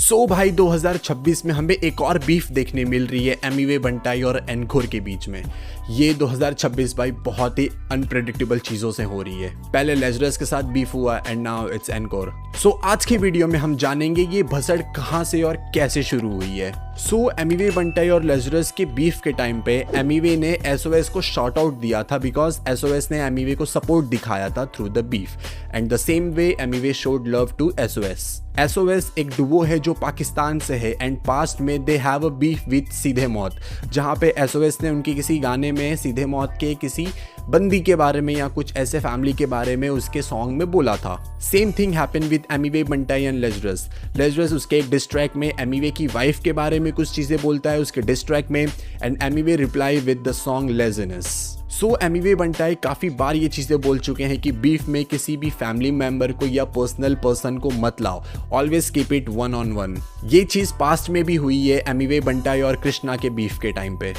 भाई 2026 में हमें एक और बीफ देखने मिल रही है एमिवे बंटाई और एनकोर के बीच में। ये 2026 भाई बहुत ही अनप्रेडिक्टेबल चीज़ों से हो रही है। पहले लेजरस के साथ बीफ हुआ एंड नाउ इट्स एनकोर। आज की वीडियो में हम जानेंगे ये भसड़ कहाँ से और कैसे शुरू हुई है। एमिवे बंटाई और लेजरस के बीफ के टाइम पे एमिवे ने एसओएस को शॉर्ट आउट दिया था बिकॉज एसओएस ने एमिवे को सपोर्ट दिखाया था through the beef and the same way Emiway showed love to SOS. SOS एक डुओ है जो पाकिस्तान से है एंड पास्ट में they have a beef with Seedhe Maut, जहाँ पे एसओएस ने उनकी किसी गाने में सीधे मौत के किसी बंदी के बारे में या कुछ ऐसे फैमिली के बारे में उसके सॉन्ग में बोला था। Same thing happen with Emiway Bantai and Lazarus. Lazarus उसके एक डिस ट्रैक में एमिवे की वाइफ के बारे में कुछ चीज़ें बोलता है उसके डिस ट्रैक में and Emiway reply with the song laziness. Emiway Bantai काफ़ी बार ये चीज़ें बोल चुके हैं कि बीफ में किसी भी फैमिली मेंबर को या पर्सनल पर्सन को मत लाओ, always keep it one on one. ये चीज़ पास्ट में भी हुई है एमिवे बंटाई और कृष्णा के बीफ के टाइम पे।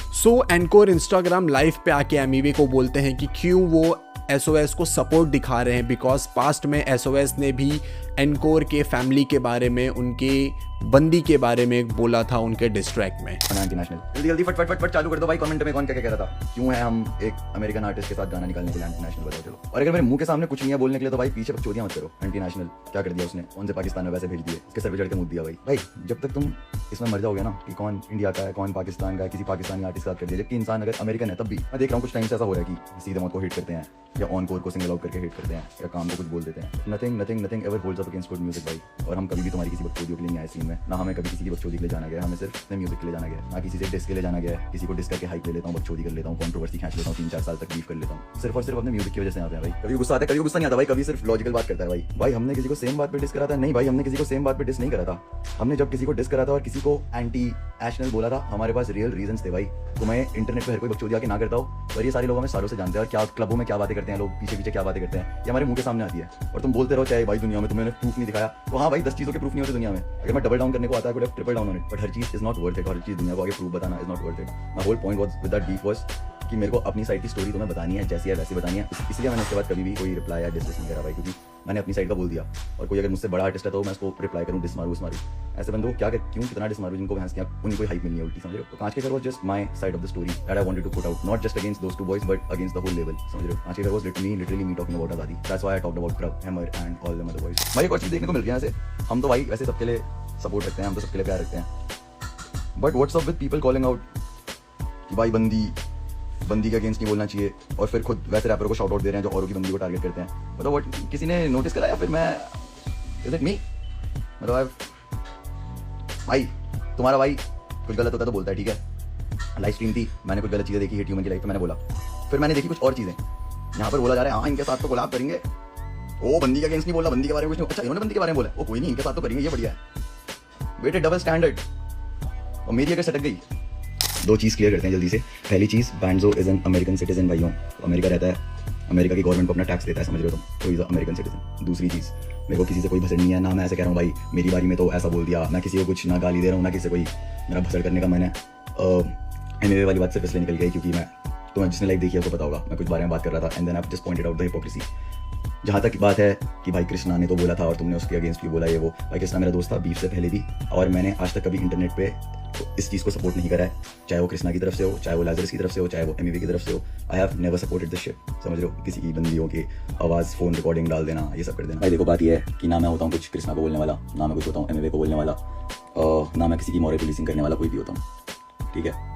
एनकोर इंस्टाग्राम लाइव पे आके एमिवे को बोलते हैं कि क्यों वो एसओएस को सपोर्ट दिखा रहे हैं बिकॉज पास्ट में एसओएस ने भी एनकोर के फैमिली के बारे में उनके बंदी के बारे में बोला था उनके डिस्ट्रैक्ट में। एंटी-नेशनल जल्दी जल्दी फट चालू कर दो भाई। कमेंट में कौन क्या कह रहा था, क्यों है हम एक अमेरिकन आर्टिस्ट के साथ गाना निकालने के लिए एंटी-नेशनल बताओ चलो। और अगर मेरे मुंह के सामने कुछ नहीं है बोलने के लिए तो भाई पीछे बकचोदियां मत करो। एंटी-नेशनल क्या कर दिया उसने, कौन से पाकिस्तान में वैसे भेज दिए, इसके सर पे चढ़ के मुद्द दिया भाई। जब तक तुम इसमें मर जाओगे ना कि कौन इंडिया का है कौन पाकिस्तान का है, किसी पाकिस्तानी आर्टिस्ट का कर दिया, जबकि इंसान अगर अमेरिकन है तब भी मैं देख रहा हूँ कुछ टाइम से ऐसा हो रहा है कि सीधे मौत को हिट करते हैं या ऑनकोर को सिंगल आउट करके हिट करते हैं या काम को कुछ बोल देते हैं। Nothing ever holds up against good music भाई। और हम कभी भी तुम्हारी किसी बकचोदियों के लिए नहीं आए सीन में, ना हमें कभी किसी की बकचोदी के लिए जाना गया, हमें सिर्फ अपने म्यूजिक के लिए जाना गया, ना किसी से डिस्क के लिए जाना गया। किसी को डिस्क करके हाइप ले लेता हूँ, बकचोदी कर लेता हूँ, कंट्रोवर्सी खींच लेता हूँ, 3-4 साल तक बीफ कर लेता हूँ, सिर्फ और सिर्फ अपने म्यूजिक की वजह से यहाँ पे भाई। कभी गुस्सा आता है, कभी गुस्सा नहीं आता भाई, कभी सिर्फ लॉजिकल बात करता है भाई हमने किसी को सेम बात पे डिस करा था? नहीं भाई, हमने किसी को सेम बात पे डिस नहीं करा था। हमने जब किसी को डिस करा था और किसी को एंटी नेशनल बोला था, हमारे पास रियल रीजंस थे भाई। तुम्हें इंटरनेट पे हर कोई बकचोदी आके ना करता हो, पर ये सारे लोग हमें सालों से जानते हैं और क्या क्लबों में क्या बातें करते हैं लोग, पीछे क्या बातें करते हैं, ये हमारे मुंह के सामने आती है और तुम बोलते रहो चाहे भाई दुनिया में तुम्हें प्रूफ नहीं दिखाया तो हाँ भाई 10 चीज़ों के प्रूफ नहीं होते दुनिया में। अगर मैं डबल डाउन करने को आता है triple down on it, but हर चीज़ इज नॉट वर्थ इट। हर चीज़ दुनिया को आगे प्रूफ बताना is not worth it. My whole point was with that beef was कि मेरे को अपनी साइड की स्टोरी तुम्हें बतानी है, जैसी है वैसी बतानी है। इसलिए मैंने उसके बाद कभी भी कोई रिप्लाई या डिस्कस नहीं करा भाई, क्योंकि मैंने अपनी साइड का बोल दिया। और कोई अगर मुझसे बड़ा आर्टिस्ट है तो मैं उसको रिप्लाई करूँ, डिस मारूँ, ऐसे बंदों क्या क्यों कितना डिस मारूँ जिनको भैंस क्या उन्हीं कोई हाइप मिलनी है उल्टी, समझ रहे हो। तो Kaanch ke Ghar was just my side of the story that I wanted to put out, not just against those two boys but against the whole level, समझ रहे हो। Kaanch ke Ghar was literally me talking about Azaadi, that's why I talked about क्रब, Hammer and all the other boys. भाई एक और चीज देखने को मिल रही है ऐसे, हम तो भाई वैसे सबके लिए सपोर्ट रखते हैं, हम तो सबके लिए प्यार रखते हैं, but what's up with people calling out कि भाई बंदी के अगेंस्ट नहीं बोलना चाहिए और फिर खुद वैसे रैपर को शाउट आउट दे रहे हैं जो औरों की बंदी को टारगेट करते हैं। मतलब व्हाट, किसी ने नोटिस करा या फिर मैं, इज इट मी? मतलब भाई तुम्हारा भाई कुछ गलत होता है तो बोलता है, ठीक है। लाइव स्ट्रीम थी, मैंने कुछ गलत चीज़ें देखी हिट ह्यूमन की लाइफ पे, मैंने बोला, फिर मैंने देखी कुछ और चीज़ें। यहाँ पर बोला जा रहा है हाँ इनके साथ तो कोलैब करेंगे, वो बंदी के अगेंस्ट नहीं बोला, बंदी के बारे में कुछ नहीं, अच्छा इन्होंने बंदी के बारे में बोला, वो कोई नहीं इनके साथ तो करेंगे, ये बढ़िया है। बेटे डबल स्टैंडर्ड। और मेरी अगर सटक गई, दो चीज़ क्लियर करते हैं जल्दी से। पहली चीज़, Banjo is an American citizen भाइयों, अमेरिका रहता है, अमेरिका की गवर्नमेंट को अपना टैक्स देता है, समझ रहे हो तुम, तो इज अमेरिकन सिटीजन। दूसरी चीज़, मेरे को किसी से कोई भसड़ नहीं है, ना मैं ऐसे कह रहा हूँ भाई मेरी बारी में तो ऐसा बोल दिया, मैं किसी को कुछ ना गाली दे रहा हूँ, ना किसी कोई मेरा भसड़ करने का मैंने एमिवे वाली बात सिर्फ इसलिए निकल गई क्योंकि मैं, तुम्हें जिसने लाइक देखी है उसको पता होगा मैं कुछ बारे में बात कर रहा था and then I just pointed out the hypocrisy. जहाँ तक बात है कि भाई कृष्णा ने तो बोला था और तुमने उसके अगेंस्ट भी बोला, ये वो, भाई कृष्णा मेरा दोस्त था बीफ से पहले भी, और मैंने आज तक कभी इंटरनेट पे तो इस चीज़ को सपोर्ट नहीं करा है, चाहे वो कृष्णा की तरफ से हो, चाहे वो लाजरस की तरफ से हो, चाहे वो एमिवे की तरफ से हो। I have never supported this shit, समझ रहे हो। किसी की बंदियों की आवाज़ फ़ोन रिकॉर्डिंग डाल देना, ये सब कर देना। भाई देखो बात ये है कि ना मैं होता हूँ कुछ कृष्णा को बोलने वाला, ना मैं कुछ होता हूँ एमिवे को बोलने वाला, ना मैं किसी की मॉरल पुलिसिंग करने वाला कोई भी होता हूँ, ठीक है।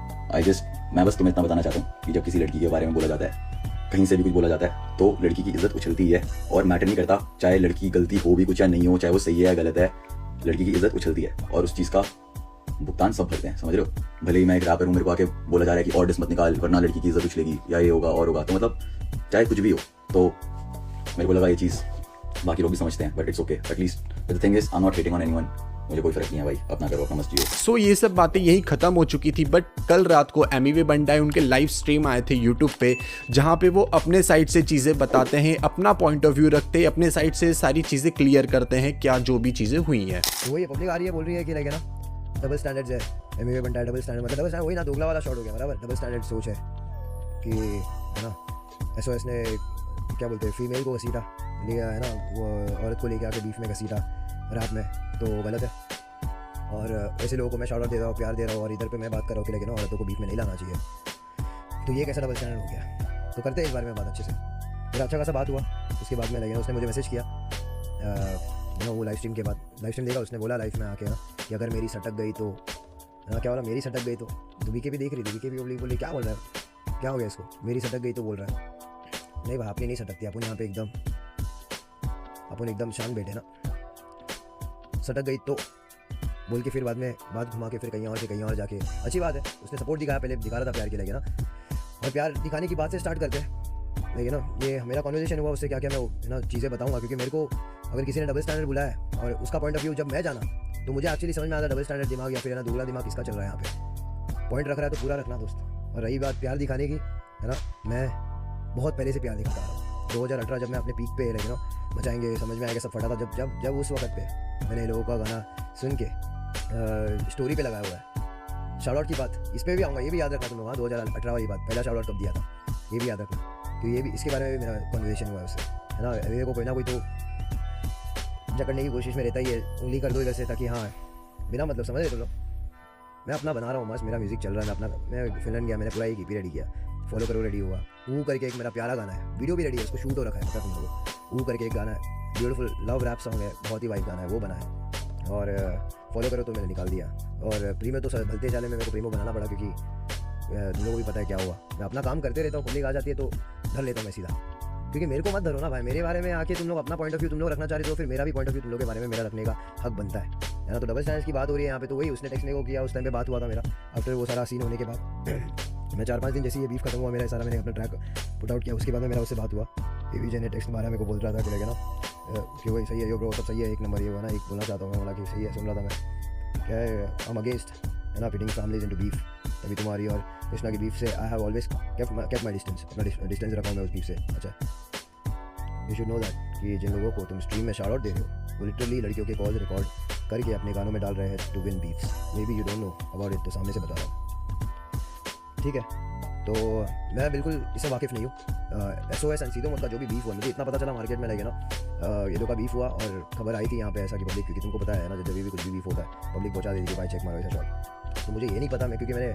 मैं बस तुम्हें इतना बताना चाहता हूँ कि जब किसी लड़की के बारे में बोला जाता है, कहीं से भी कुछ बोला जाता है, तो लड़की की इज्जत उछलती है और मैटर नहीं करता चाहे लड़की गलती हो भी कुछ या नहीं हो, चाहे वो सही है या गलत है, लड़की की इज्जत उछलती है और उस चीज़ का भुगतान सब भरते हैं, समझ रहे हो। भले ही मैं एक रैपर हूँ, मेरे को आके बोला जा रहा है कि और डिस मत निकाल वरना लड़की की इज्जत उछलेगी या ये होगा और होगा, तो मतलब चाहे कुछ भी हो, तो मेरे को लगा ये चीज़ बाकी लोग भी समझते हैं, but it's okay. At least the thing is I am not hating on anyone, मुझे कोई फर्क नहीं है भाई, अपना करो अपना मस्त जियो। ये सब बातें यही खत्म हो चुकी थी, बट कल रात को एमिवे बंटाई उनके लाइव स्ट्रीम आए थे यूट्यूब पे, जहाँ पे वो अपने साइड से चीज़ें बताते हैं, अपना पॉइंट ऑफ व्यू रखते हैं, अपने साइड से सारी चीज़ें क्लियर करते हैं क्या जो भी चीज़ें हुई हैं। तो वही पब्लिक आ रही है बोल रही है कि लाइक है ना डबल स्टैंडर्ड्स है, एमिवे बंटाई डबल स्टैंडर्ड, मतलब डबल स्टैंडर्ड वही ना दोगला वाला शॉट हो गया बराबर। डबल स्टैंडर्ड सोच है कि है ना, एसओएस ने क्या बोलते हैं फीमेल को घसीटा लिया है ना, वो औरत को लेके आके बीफ में घसीटा रैप में, तो गलत है। और ऐसे लोगों को मैं शाउट आउट दे रहा हूँ, प्यार दे रहा हूँ, और इधर पे मैं बात कर रहा हूँ कि लेकिन औरतों को बीफ में नहीं लाना चाहिए। तो ये कैसा डबल स्टैंडर्ड हो गया? तो करते हैं इस बारे में बात अच्छे से। मेरा अच्छा खासा बात हुआ, उसके बाद में लेकिन उसने मुझे मैसेज किया वो लाइव स्ट्रीम के बाद, लाइव स्ट्रीम देखा, उसने बोला लाइव में आके कि अगर मेरी सटक गई तो क्या बोला, मेरी सटक गई तो बीके भी देख रही थी, बीके भी बोली क्या बोल रहा है, क्या हो गया इसको, मेरी सटक गई तो बोल रहा है। नहीं भाई, आपने नहीं सटकती, अपन यहाँ पे एकदम शांत बैठे ना। सटक गई तो बोल के फिर बाद में बात घुमा के फिर कहीं और से कहीं और जाके, अच्छी बात है, उसने सपोर्ट दिखाया, पहले दिखा रहा था प्यार के लिए ना, और प्यार दिखाने की बात से स्टार्ट करते हैं। लेकिन ना ये मेरा कॉन्वर्सेशन हुआ उससे, क्या क्या मैं ना चीज़ें बताऊंगा, क्योंकि मेरे को अगर किसी ने डबल स्टैंडर्ड बुलाया है और उसका पॉइंट ऑफ व्यू जब मैं जाना तो मुझे एक्चुअली समझ में आता डबल स्टैंडर्ड दिमाग या फिर ना दोगला दिमाग किसका चल रहा है। यहाँ पे पॉइंट रख रहा है तो पूरा रखना दोस्त। और रही बात प्यार दिखाने की, है ना, मैं बहुत पहले से प्यार दिखाता रहा हूँ। 2018 जब मैं अपने पीक पे लेकिन बचाएंगे समझ में आएगा सब फटा था, जब उस वक्त पे मैंने लोगों का गाना सुन के स्टोरी पे लगाया हुआ है। शाउट आउट की बात इस पर भी आऊँगा, ये भी याद रखना तुम लोग। 2018 वाली बात, पहला शाउट आउट कब दिया था ये भी याद रखना, क्योंकि ये भी इसके बारे में भी मेरा कन्वर्सेशन हुआ है उससे, है ना। मेरे को कोई ना कोई तो जकड़ने की कोशिश में रहता ही है, उंगली कर दो इधर से, ताकि हाँ बिना मतलब समझ रहे तुम लोग, मैं अपना बना रहा हूँ, मस्त मेरा म्यूजिक चल रहा है, मैं फिनलैंड गया, मैंने पूरा एक EP रेडी किया, फॉलो करो रेडी हुआ। वो करके एक मेरा प्यारा गाना है, वीडियो भी रेडी है, उसको शूट हो रखा है, पता तुम लोगों को। वो करके एक गाना है, ब्यूटीफुल लव रैप सॉन्ग है, बहुत ही वाइब गाना है, वो बना है, और फॉलो करो तो मैंने निकाल दिया। और प्रीमो तो सर भलते चाले में मेरे को प्रीमो बनाना पड़ा, क्योंकि तुम लोगों को भी पता है क्या हुआ, मैं अपना काम करते रहता हूँ, पब्लिक आ जाती है तो धर लेता हूँ मैं सीधा, क्योंकि मेरे को मत धरो ना भाई, मेरे बारे में आके तुम लोग अपना पॉइंट ऑफ व्यू तुम लोग रखना चाह रहे हो, फिर मेरा भी पॉइंट ऑफ व्यू तुम लोग के बारे में मेरा रखने का हक बनता है ना। तो डबल स्टैंडर्ड की बात हो रही है यहाँ पे, तो वही उसने टेक्स्ट मेरे को किया, उस टाइम पे बात हुआ था मेरा, आफ्टर वो सारा सीन होने के बाद मैं 4-5 दिन जैसे ये बीफ खत्म हुआ मेरा सारा, मैंने अपना ट्रैक पुट आउट किया, उसके बाद में मेरा उससे बात हुआ। विजय ने टेक्स्ट मारा, मेरे को बोल रहा था कि लगे ना कि वही सही है, यो ब्रो सब सही है, एक नंबर ये हुआ ना, एक बोलना चाहता हूँ मैं, बोला कि सही है, सुन रहा था मैं क्या है, आई एम अगेंस्ट, है ना, फिटिंग फैमिलीज इनटू बीफ। तभी तुम्हारी और कृष्णा की बीफ से I have always kept my distance, अपना डिस्टेंस रखा हूँ मैं उस बीफ से। अच्छा, यू शुड नो दैट कि जिन लोगों को तुम स्ट्रीम में शाउट आउट दे रहे हो वो लिटरली लड़कियों के कॉल्स रिकॉर्ड करके अपने गानों में डाल रहे हैं to win beefs. Maybe you don't know about it, तो सामने से बता रहा हूँ, ठीक है। तो मैं बिल्कुल इससे वाकिफ़ नहीं हूँ। SOS एंड सीधो मत का जो भी बीफ हुआ, मुझे इतना पता चला मार्केट में लगे ना, ये लोग का बीफ हुआ और खबर आई थी यहाँ पे ऐसा कि पब्लिक, क्योंकि तुमको पता है ना जब भी कुछ भी बीफ होता है पब्लिक पहुँचा देती है, भाई चेक मारो ऐसा शॉट। तो मुझे ये नहीं पता, मैं क्योंकि मैंने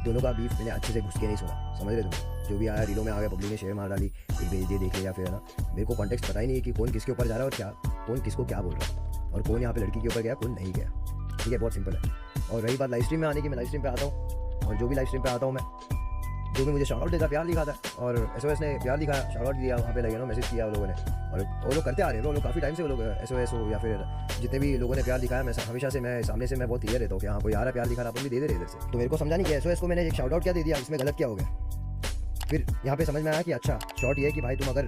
दोनों का बीफ मैंने अच्छे से घुस के नहीं सुना, समझ रहे तुम, जो भी आया रीलों में आ गया, पब्लिक ने शेयर मार डाली, एक भेज दिए देख लिया, फिर है ना, मेरे को कॉन्टेक्स्ट पता ही नहीं है कि कौन किसके ऊपर जा रहा है और क्या कौन किसको क्या बोल रहा है, और कौन यहाँ पे लड़की के ऊपर गया कौन नहीं गया, ठीक है, बहुत सिंपल है। और रही बात लाइव स्ट्रीम में आने की, मैं लाइव स्ट्रीम पे आता हूँ, और जो भी लाइव स्ट्रीम पे आता हूँ मैं, जो भी मुझे शाउट आउट देता प्यार दिखाता है, और SOS ने प्यार दिखाया, शाउट आउट दिया, वहाँ पे लगे ना मैसेज किया वो लोगों ने, और वो लोग करते आ रहे हैं, वो लोग काफ़ी टाइम से, वो लोग SOS हो या फिर जितने भी लोगों ने प्यार दिखाया, मैं हमेशा से मैं सामने से मैं बहुत क्लियर रहता हूँ कि हाँ कोई आ रहा है प्यार दिखा रहा, अपन भी दे दे रहे इधर से। तो मेरे को समझा नहीं कि SOS को मैंने एक शाउट आउट क्या दे दिया, इसमें गलत क्या हो गया। फिर यहाँ पे समझ में आया कि अच्छा शॉर्ट ये है कि भाई तुम अगर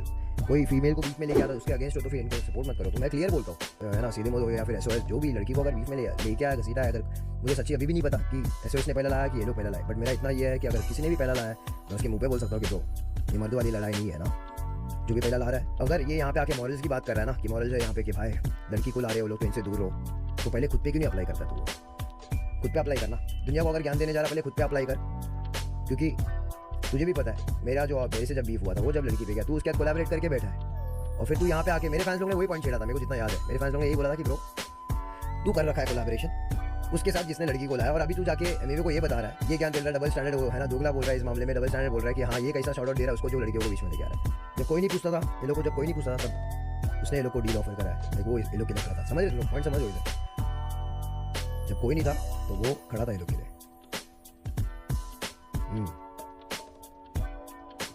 कोई फीमेल को बीफ में लेके आता उसके अगेंस्ट हो तो फिर इनको सपोर्ट मत करो। तो मैं क्लियर बोलता हूँ, है ना, सीधे मोड़ या फिर SOS जो भी लड़की को अगर बीफ में लेके आया घसीटा है, अगर मुझे सच्ची अभी भी नहीं पता कि SOS ने पहला लाया कि ये लोग पहला लाए, बट मेरा इतना ये है कि अगर किसी ने भी पहला लाया है मैं उसके मुंह पे बोल सकता हूँ कि तो ये मर्द वाली लड़ाई नहीं है ना, जो भी पहला ला रहा है। अगर ये यहाँ पे आके मॉरल्स की बात कर रहा है ना कि मॉरल्स है यहाँ पे कि भाई लड़की को ला रहे हो लोग तो इनसे दूर रहो, तो पहले खुद पे क्यों नहीं अप्लाई करता तू? खुद पे अप्लाई करना, दुनिया को अगर ज्ञान देने जा रहा पहले खुद पे अप्लाई कर, क्योंकि तुझे भी पता है मेरे से जब बीफ हुआ था वो जब लड़की पे गया तू उसके साथ कोलैबोरेट करके बैठा है, और फिर तू यहाँ पे आके मेरे फैंस लोगों ने वही पॉइंट छेड़ा था, मेरे को जितना याद है मेरे फैंस लोगों ने यही बोला था कि ब्रो तू कर रखा है कोलैबोरेशन उसके साथ जिसने लड़की को लाया, और अभी तू जाके मेरे को ये बता रहा है, ये क्या चल रहा है, डबल स्टैंडर्ड है ना, दोगला बोल रहा है इस मामले में, डबल स्टैंडर्ड बोल रहा है कि हाँ ये कैसा शॉट आउट दे रहा है उसको जो लड़कियों को बीच में लेके आ रहा है। जब कोई नहीं पूछता था ये लोग को, जब कोई नहीं पूछता था तब उसने ये लोग को डील ऑफर करा है, वो ये लोग के लिए खड़ा था, समझ रहे पॉइंट समझ हो, जब कोई नहीं था तो वो खड़ा था ये लोग के लिए।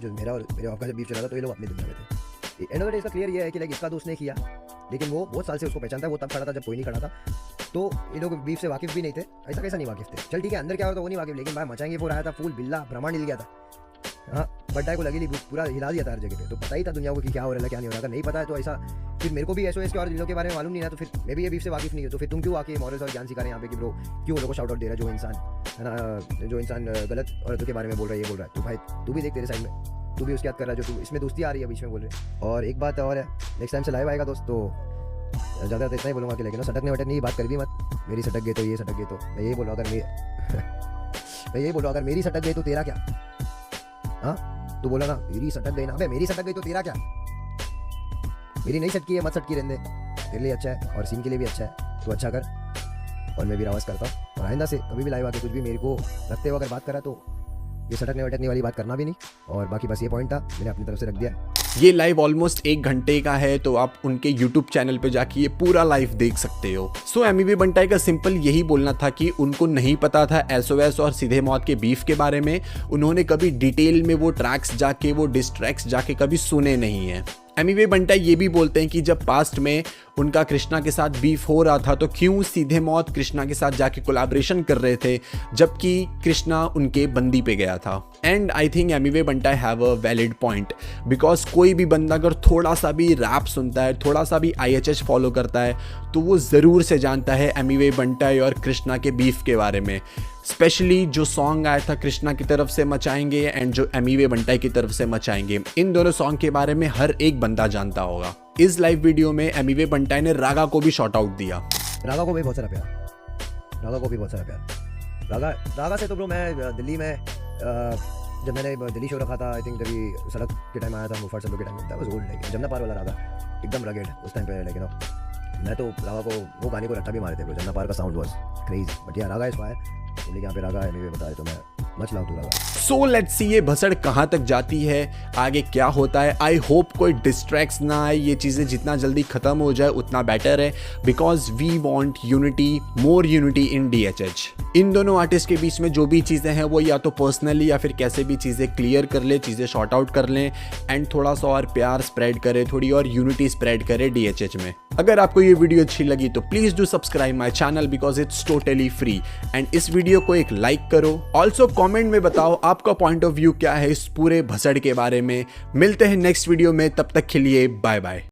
जो मेरा और मेरे आपका जब बीफ चला था तो ये लोग अपनी दुनिया में थे। एंड ऑफ द डे इसका क्लियर ये है कि लाइक इसका दोस्त ने किया, लेकिन वो बहुत साल से उसको पहचानता है, वो तब खड़ा था जब कोई नहीं खड़ा था, तो ये लोग बीफ से वाकिफ भी नहीं थे, ऐसा कैसा नहीं वाकिफ थे, चल ठीक है अंदर क्या होता वो नहीं वाकिफ, लेकिन भाई मचाएंगे वो रहा था, फूल बिल्ला ब्रह्मांड हिल गया था, हाँ बड्डाई को लगी पूरा हिला दिया था हर जगह पे, तो पता ही था दुनिया को कि क्या हो रहा है क्या नहीं हो रहा। अगर नहीं पता है तो ऐसा फिर मेरे को भी SOS के और इन लोगों के बारे में मालूम नहीं है, तो फिर मैं भी ये बीफ से वाकिफ नहीं हूँ, तो फिर तुम क्यों आके मॉरल्स और ज्ञान सिखा रहे हैं यहाँ पे कि ब्रो क्यों लोगों को शाउट आउट दे रहा है, जो इंसान है ना, जो इंसान गलत औरतों के बारे में बोल रहा है ये बोल रहा है, तो भाई तू भी देख तेरे साइड में, तू भी उसके याद कर रहा है, जो तू इसमें दोस्ती आ रही है बीच में बोल रहे। और एक बात और है, नेक्स्ट टाइम से लाइव आएगा दोस्त तो ज़्यादा इतना ही बोलूँगा कि लेकिन सटकने वटकने की बात कर भी मत, मेरी सटक गई तो ये सटक गई तो मैं यही बोल रहा हूँ, अगर मैं यही बोल रहा हूँ अगर मेरी सटक गई तो तेरा क्या, हाँ तू बोला ना मेरी सटक गई ना, अबे मेरी सटक गई तो तेरा क्या, मेरी नहीं सटकी है मत सटकी रहने दे, तेरे लिए अच्छा है और सीन के लिए भी अच्छा है, तो अच्छा कर, और मैं भी आवाज़ करता हूँ, और आइंदा से कभी भी लाइव आके कुछ भी मेरे को रखते हुए अगर बात करा तो ये सटकने वटकने वाली बात करना भी नहीं। और बाकी बस ये पॉइंट था, मैंने अपनी तरफ से रख दिया। ये लाइव ऑलमोस्ट 1 घंटे का है, तो आप उनके YouTube चैनल पे जाके ये पूरा लाइव देख सकते हो। सो एमिवे बंटाई का सिंपल यही बोलना था कि उनको नहीं पता था SOS और सीधे मौत के बीफ के बारे में। उन्होंने कभी डिटेल में वो ट्रैक्स जाके, वो डिस ट्रैक्स जाके कभी सुने नहीं है। एमिवे बंटाई ये भी बोलते हैं कि जब पास्ट में उनका कृष्णा के साथ बीफ हो रहा था तो क्यों सीधे मौत कृष्णा के साथ जाके कोलैबोरेशन कर रहे थे जबकि कृष्णा उनके बंदी पे गया था। And I think Emiway Bantai have a valid point, because कोई भी बंदा अगर थोड़ा सा भी रैप सुनता है, थोड़ा सा भी IHH फॉलो करता है, तो वो ज़रूर से जानता है एमिवे बंटाई और कृष्णा के बीफ के बारे में। स्पेशली जो सॉन्ग आया था कृष्णा की तरफ से मचाएंगे एंड जो एमिवे बंटाई की तरफ से मचाएंगे, इन दोनों सॉन्ग के बारे में हर एक बंदा जानता होगा। इस लाइव वीडियो में एमिवे बंटाई ने रागा को भी शॉर्ट आउट दिया। रागा को भी बहुत सारा प्यार, रागा को भी बहुत सारा प्यार। रागा से तो ब्रो मैं दिल्ली में जब मैंने दिल्ली शो रखा था, आई थिंक तभी सड़क के टाइम आया था, मुफर सल्लू के time, that was old, like Jamuna पार वाला रागा एकदम रगेड उस टाइम पे, लेकिन मैं तो रागा को वो गाने को रट्टा भी मारे थे ब्रो। जमुना पार का साउंड वाज क्रेजी, बट यार रागा इज फायर। बोले यहाँ पे रागा एमिवे बता रहे तो मैं मच लाऊं तू रागा। सो लेट्स सी ये भसड़ कहाँ तक जाती है, आगे क्या होता है। आई होप कोई डिस्ट्रैक्ट्स ना आए, ये चीज़ें जितना जल्दी ख़त्म हो जाए उतना बेटर है, because we want unity, more unity in DHH। इन दोनों आर्टिस्ट के बीच में जो भी चीज़ें हैं वो या तो पर्सनली या फिर कैसे भी चीज़ें क्लियर कर ले, चीज़ें शॉर्ट आउट कर लें एंड थोड़ा सा और प्यार स्प्रेड करे, थोड़ी और यूनिटी स्प्रेड करे DHH में। अगर आपको ये वीडियो अच्छी लगी तो please do subscribe my channel because it's totally free, and इस वीडियो को एक लाइक करो। ऑल्सो कॉमेंट में बताओ आपका पॉइंट ऑफ व्यू क्या है इस पूरे भसड़ के बारे में। मिलते हैं नेक्स्ट वीडियो में, तब तक के लिए बाय बाय।